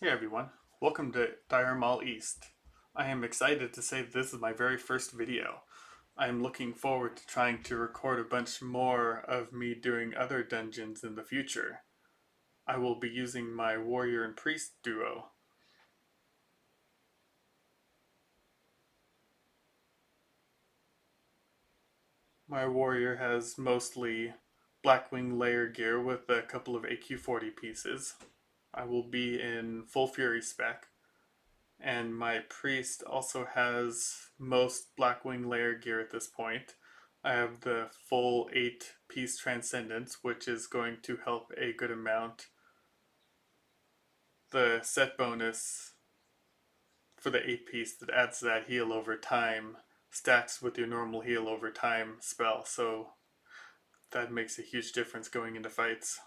Hey everyone, welcome to Dire Mall East. I am excited to say that this is my very first video. I am looking forward to trying to record a bunch more of me doing other dungeons in the future. I will be using my warrior and priest duo. My warrior has mostly Blackwing layer gear with a couple of AQ40 pieces. I will be in full fury spec, and my priest also has most Blackwing layer gear at this point. I have the full 8-piece Transendence, which is going to help a good amount. The set bonus for the 8-piece that adds that heal over time stacks with your normal heal over time spell, so that makes a huge difference going into fights.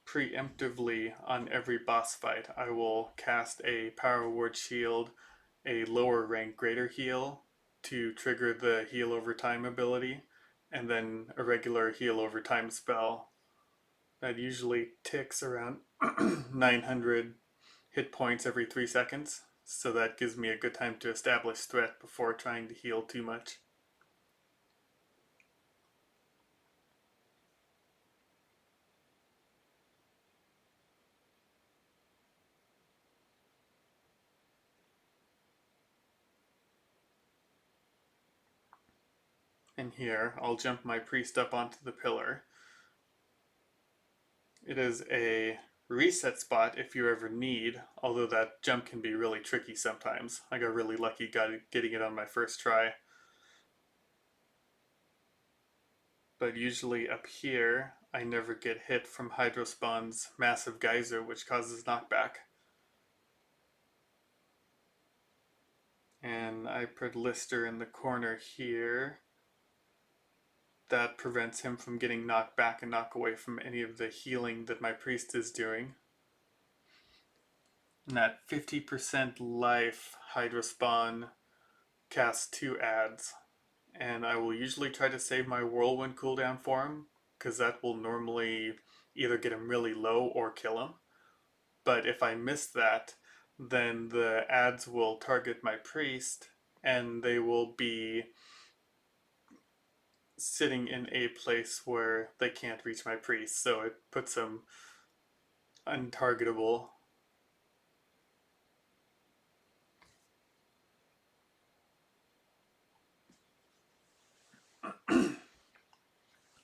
Preemptively on every boss fight, I will cast a Power Ward Shield, a lower rank Greater Heal to trigger the Heal Over Time ability, and then a regular Heal Over Time spell that usually ticks around 900 hit points every 3 seconds, so that gives me a good time to establish threat before trying to heal too much. And here, I'll jump my priest up onto the pillar. It is a reset spot if you ever need, although that jump can be really tricky sometimes. I got really lucky getting it on my first try. But usually up here, I never get hit from Hydrospawn's massive geyser, which causes knockback. And I put Lister in the corner here. That prevents him from getting knocked back and knocked away from any of the healing that my priest is doing. And that 50% life Hydrospawn casts 2 ads. And I will usually try to save my whirlwind cooldown for him, because that will normally either get him really low or kill him. But if I miss that, then the ads will target my priest, and they will be sitting in a place where they can't reach my priest, so it puts them untargetable.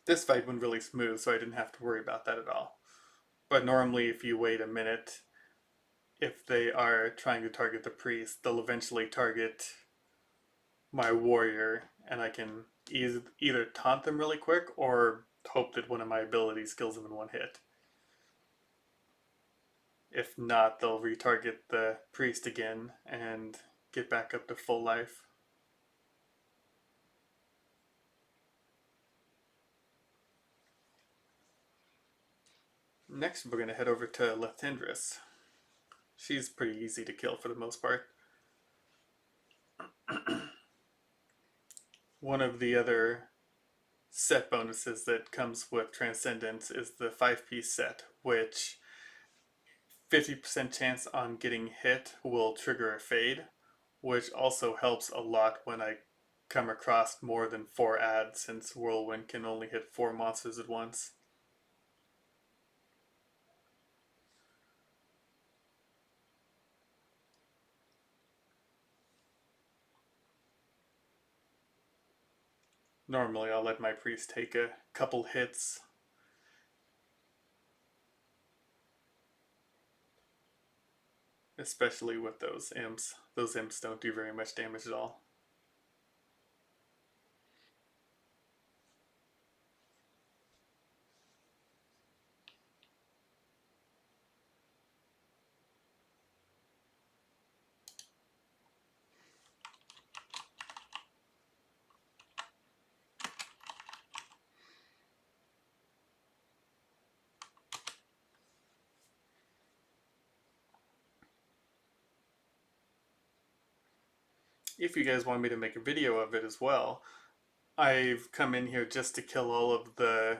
This fight went really smooth, so I didn't have to worry about that at all. But normally, if you wait a minute, if they are trying to target the priest, they'll eventually target my warrior, and I can either taunt them really quick or hope that one of my abilities kills them in one hit. If not, they'll retarget the priest again and get back up to full life. Next, we're going to head over to Lathendris. She's pretty easy to kill for the most part. One of the other set bonuses that comes with Transcendence is the 5-piece set, which 50% chance on getting hit will trigger a fade, which also helps a lot when I come across more than 4 ads, since Whirlwind can only hit 4 monsters at once. Normally I'll let my priest take a couple hits, especially with those imps. Those imps don't do very much damage at all. If you guys want me to make a video of it as well, I've come in here just to kill all of the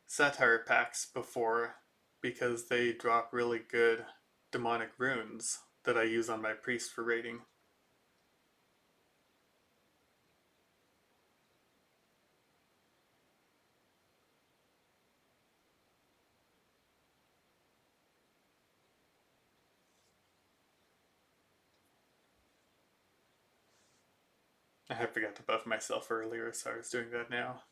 satire packs before because they drop really good demonic runes that I use on my priest for raiding. I forgot to buff myself earlier, so I was doing that now.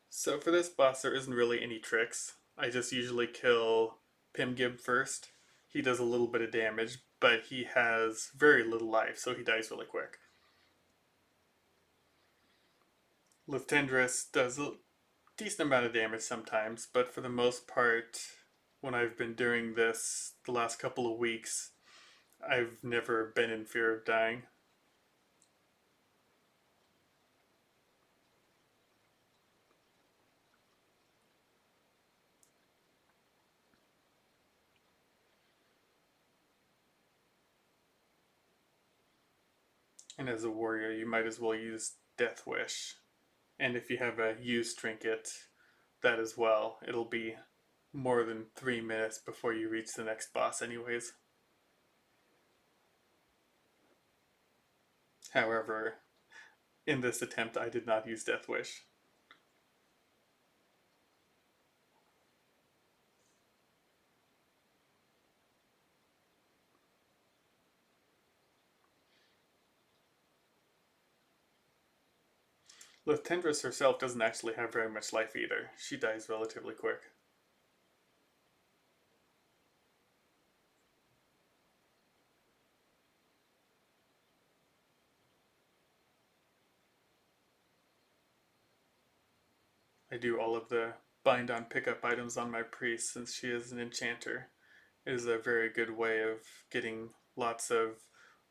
So for this boss, there isn't really any tricks. I just usually kill Pimgib first. He does a little bit of damage, but he has very little life, so he dies really quick. Liftendris does a decent amount of damage sometimes, but for the most part, when I've been doing this the last couple of weeks, I've never been in fear of dying. And as a warrior, you might as well use Death Wish. And if you have a use trinket, that as well. It'll be more than 3 minutes before you reach the next boss, anyways. However, in this attempt, I did not use Death Wish. Liftendris herself doesn't actually have very much life either. She dies relatively quick. I do all of the bind on pickup items on my priest since she is an enchanter. It is a very good way of getting lots of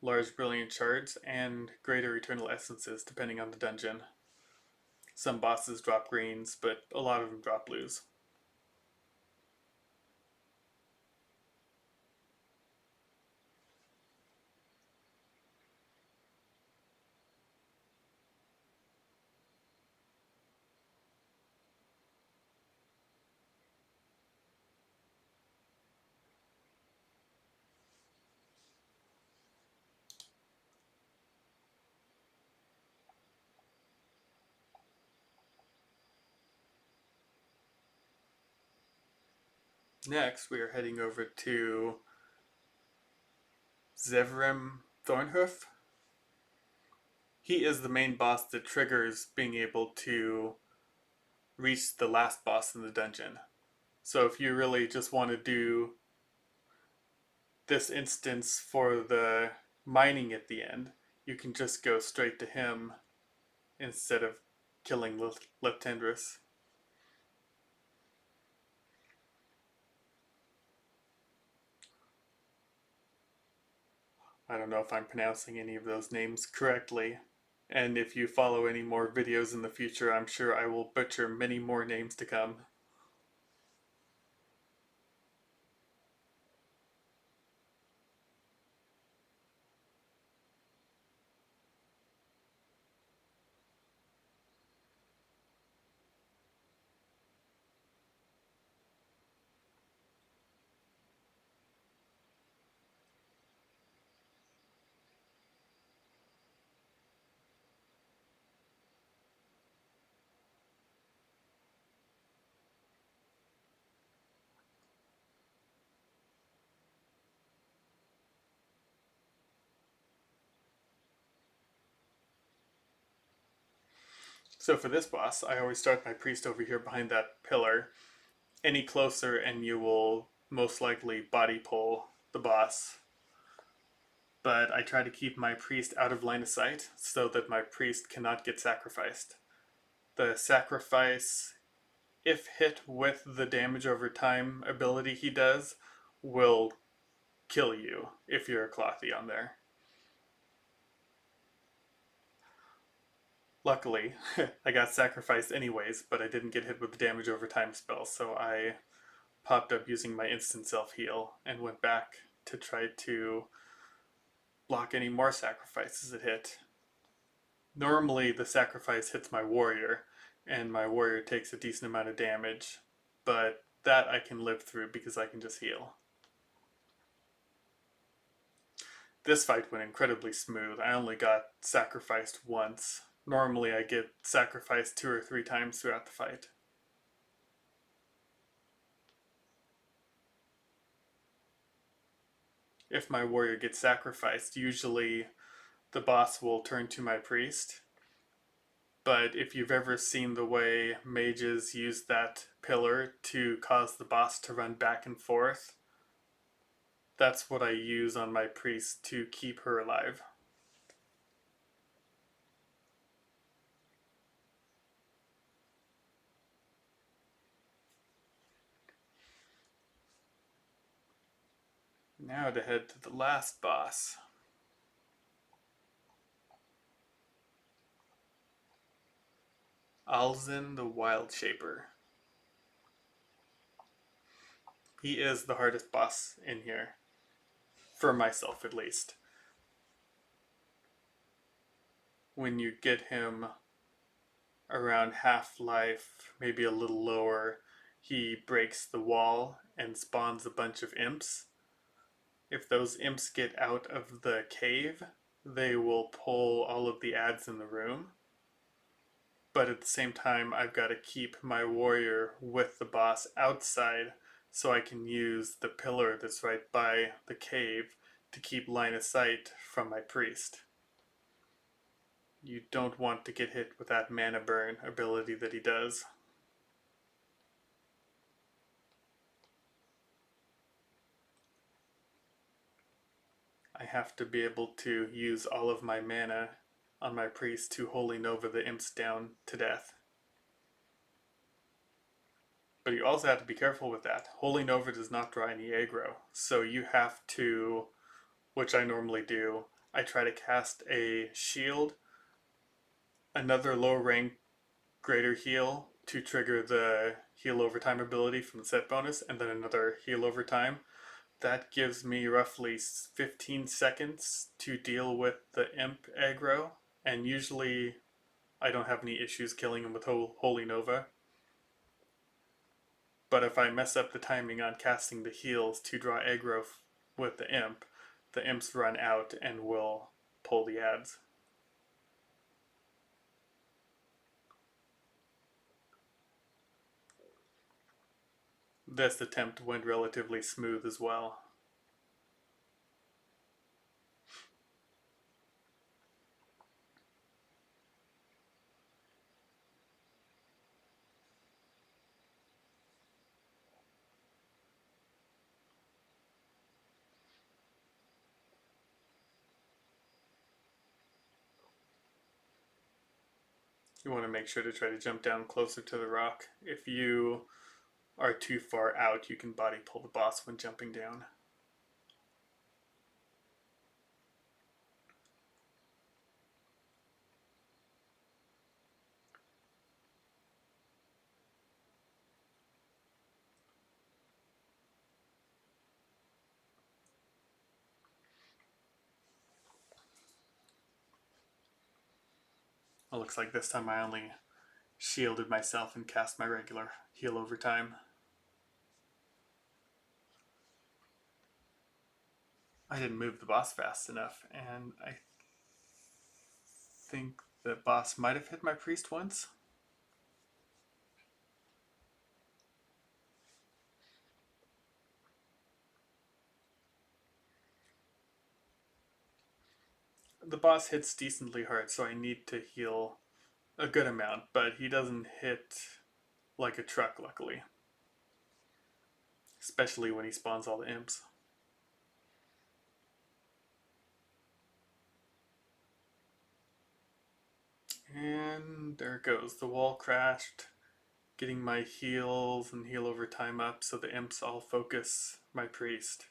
large brilliant shards and greater eternal essences depending on the dungeon. Some bosses drop greens, but a lot of them drop blues. Next, we are heading over to Zevrim Thornhoof. He is the main boss that triggers being able to reach the last boss in the dungeon. So if you really just want to do this instance for the mining at the end, you can just go straight to him instead of killing Leptendris. I don't know if I'm pronouncing any of those names correctly. And if you follow any more videos in the future, I'm sure I will butcher many more names to come. So for this boss, I always start my priest over here behind that pillar. Any closer and you will most likely body pull the boss. But I try to keep my priest out of line of sight so that my priest cannot get sacrificed. The sacrifice, if hit with the damage over time ability he does, will kill you if you're a Clothy on there. Luckily, I got sacrificed anyways, but I didn't get hit with the damage over time spell, so I popped up using my instant self heal and went back to try to block any more sacrifices it hit. Normally, the sacrifice hits my warrior, and my warrior takes a decent amount of damage, but that I can live through because I can just heal. This fight went incredibly smooth. I only got sacrificed once. Normally, I get sacrificed 2 or 3 times throughout the fight. If my warrior gets sacrificed, usually the boss will turn to my priest. But if you've ever seen the way mages use that pillar to cause the boss to run back and forth, that's what I use on my priest to keep her alive. Now to head to the last boss. Alzin the Wild Shaper. He is the hardest boss in here, for myself at least. When you get him around half life, maybe a little lower, he breaks the wall and spawns a bunch of imps. If those imps get out of the cave, they will pull all of the ads in the room. But at the same time, I've got to keep my warrior with the boss outside so I can use the pillar that's right by the cave to keep line of sight from my priest. You don't want to get hit with that mana burn ability that he does. I have to be able to use all of my mana on my priest to Holy Nova the imps down to death. But you also have to be careful with that. Holy Nova does not draw any aggro, so you have to, which I normally do, I try to cast a shield, another low rank greater heal to trigger the heal over time ability from the set bonus, and then another heal over time. That gives me roughly 15 seconds to deal with the imp aggro, and usually I don't have any issues killing him with Holy Nova. But if I mess up the timing on casting the heals to draw aggro with the imps run out and will pull the ads. This attempt went relatively smooth as well. You want to make sure to try to jump down closer to the rock. If you are too far out, you can body pull the boss when jumping down. It looks like this time I only shielded myself and cast my regular heal over time. I didn't move the boss fast enough, and I think the boss might have hit my priest once. The boss hits decently hard, so I need to heal a good amount, but he doesn't hit like a truck, luckily. Especially when he spawns all the imps. And there it goes. The wall crashed, getting my heals and heal over time up so the imps all focus my priest.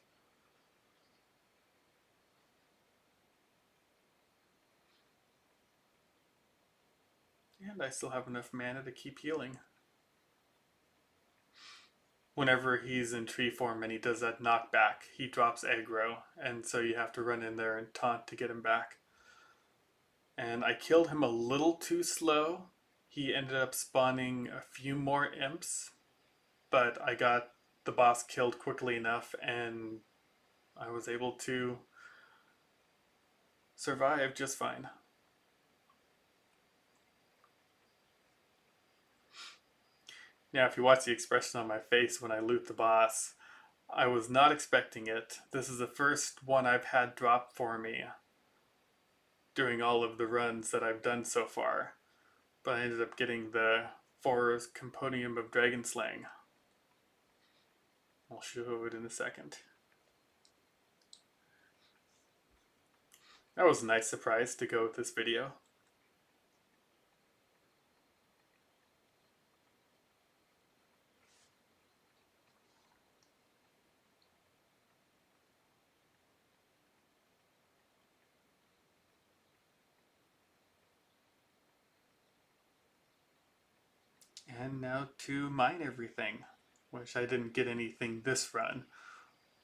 And I still have enough mana to keep healing. Whenever he's in tree form and he does that knockback, he drops aggro, and so you have to run in there and taunt to get him back. And I killed him a little too slow. He ended up spawning a few more imps, but I got the boss killed quickly enough and I was able to survive just fine. Now, if you watch the expression on my face when I loot the boss, I was not expecting it. This is the first one I've had drop for me during all of the runs that I've done so far. But I ended up getting the Forest Compendium of Dragon Slaying. I'll show it in a second. That was a nice surprise to go with this video. And now to mine everything. Wish I didn't get anything this run.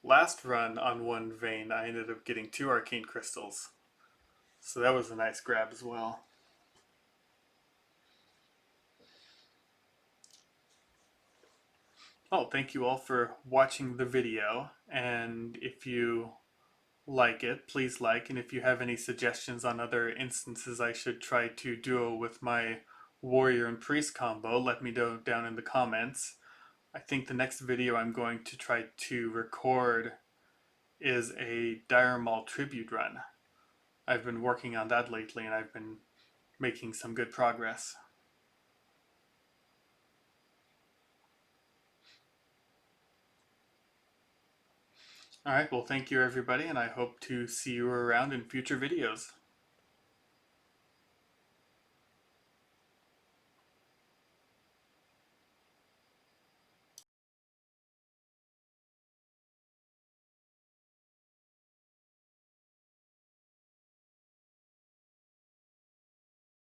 Last run on one vein, I ended up getting 2 arcane crystals. So that was a nice grab as well. Oh, thank you all for watching the video. And if you like it, please like. And if you have any suggestions on other instances I should try to duo with my warrior and priest combo, let me know down in the comments. I think the next video I'm going to try to record is a Dire Maul tribute run. I've been working on that lately and I've been making some good progress. Alright, well thank you everybody and I hope to see you around in future videos.